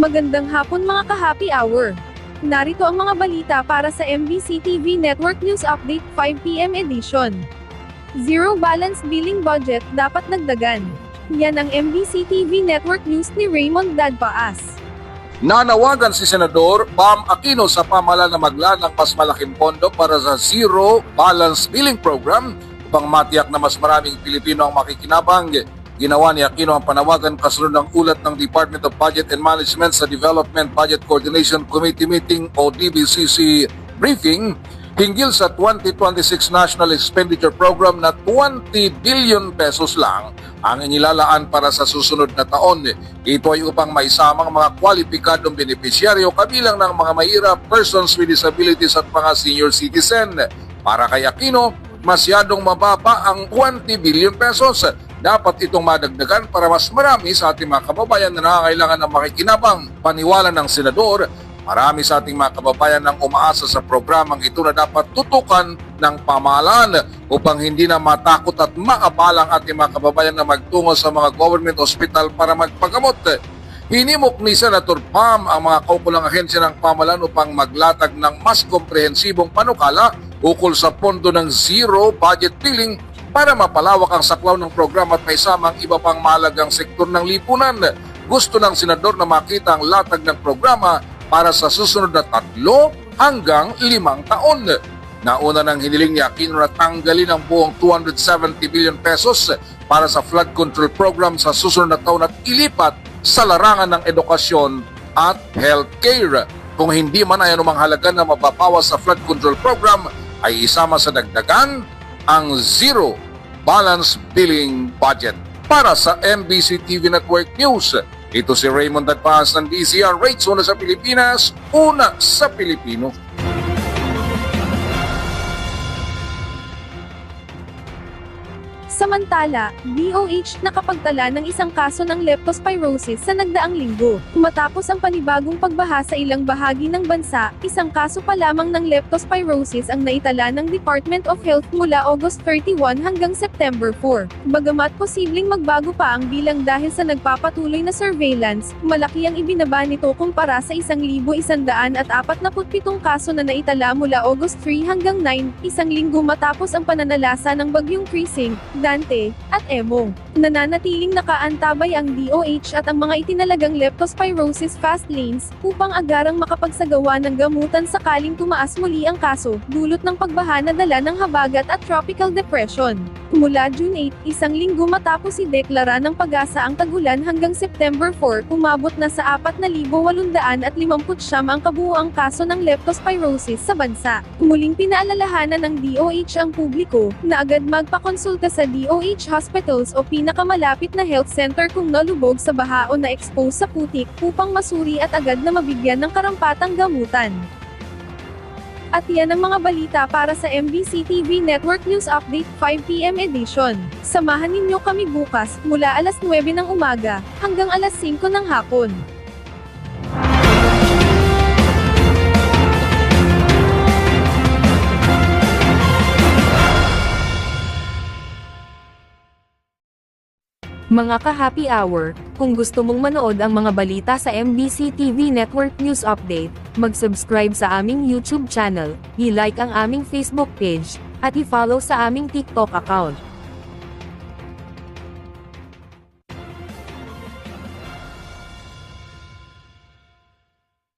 Magandang hapon mga ka-happy hour. Narito ang mga balita para sa MBC TV Network News Update 5 PM edition. Zero balance billing budget dapat dagdagan. Yan ang MBC TV Network News ni Raymond Dadpaas. Nanawagan si Senador Bam Aquino sa pamahalaan na maglaan ng mas malaking pondo para sa Zero Balance Billing Program upang matiyak na mas maraming Pilipino ang makikinabang. Ginawa ni Aquino ang panawagan kasunod ng ulat ng Department of Budget and Management sa Development Budget Coordination Committee meeting o DBCC briefing hinggil sa 2026 National Expenditure Program na 20 billion pesos lang ang inilalaan para sa susunod na taon. Ito ay upang maisamang mga kwalipikadong benepisyaryo kabilang ng mga mahirap, persons with disabilities at mga senior citizen. Para kay Aquino, masyadong mababa ang 20 billion pesos. Dapat itong madagdagan para mas marami sa ating mga kababayan na nangangailangan ng makikinabang. Paniwala ng Senador, marami sa ating mga kababayan ang umaasa sa programang ito na dapat tutukan ng pamahalaan upang hindi na matakot at maabala ang ating mga kababayan na magtungo sa mga government hospital para magpagamot. Hinimok ni Senator Pam ang mga kaukulang ahensya ng pamahalaan upang maglatag ng mas komprehensibong panukala ukol sa pondo ng zero budget billing para mapalawak ang saklaw ng programa at maisama ang iba pang mahalagang sektor ng lipunan. Gusto ng Senador na makita ang latag ng programa para sa susunod na 3 hanggang 5 taon. Nauna nang hiniling ni Aquino na tanggalin ang buong 270 billion pesos para sa flood control program sa susunod na taon at ilipat sa larangan ng edukasyon at healthcare. Kung hindi man ay anumang halaga na mababawas sa flood control program, ay isama sa dagdagan ang Zero Balance Billing Budget. Para sa MBC TV Network News, ito si Raymond Dadpaas ng DZR Rates, una sa Pilipinas, una sa Pilipino. Samantala, DOH nakapagtala ng isang kaso ng leptospirosis sa nagdaang linggo. Matapos ang panibagong pagbaha sa ilang bahagi ng bansa, isang kaso pa lamang ng leptospirosis ang naitala ng Department of Health mula August 31 hanggang September 4. Bagamat posibleng magbago pa ang bilang dahil sa nagpapatuloy na surveillance, malaki ang ibinaba nito kumpara sa 1,147 kaso na naitala mula August 3 hanggang 9, isang linggo matapos ang pananalasa ng bagyong Krising, Dante, at Emong. Nananatiling nakaantabay ang DOH at ang mga itinalagang leptospirosis fast lanes upang agarang makapagsagawa ng gamutan sakaling tumaas muli ang kaso, dulot ng pagbaha na dala ng habagat at tropical depression. Mula June 8, isang linggo matapos ideklara ng Pag-asa ang tagulan hanggang September 4, umabot na sa 4,859 ang kabuuang kaso ng leptospirosis sa bansa. Muling pinaalalahanan ng DOH ang publiko na agad magpakonsulta sa DOH hospitals o pinakamalapit na health center kung nalubog sa baha o na-expose sa putik upang masuri at agad na mabigyan ng karampatang gamutan. At yan ang mga balita para sa MBC TV Network News Update 5 PM edition. Samahan ninyo kami bukas, mula alas 9 ng umaga, hanggang alas 5 ng hapon. Mga ka-happy hour, kung gusto mong manood ang mga balita sa MBC TV Network News Update, mag-subscribe sa aming YouTube channel, i-like ang aming Facebook page, at i-follow sa aming TikTok account.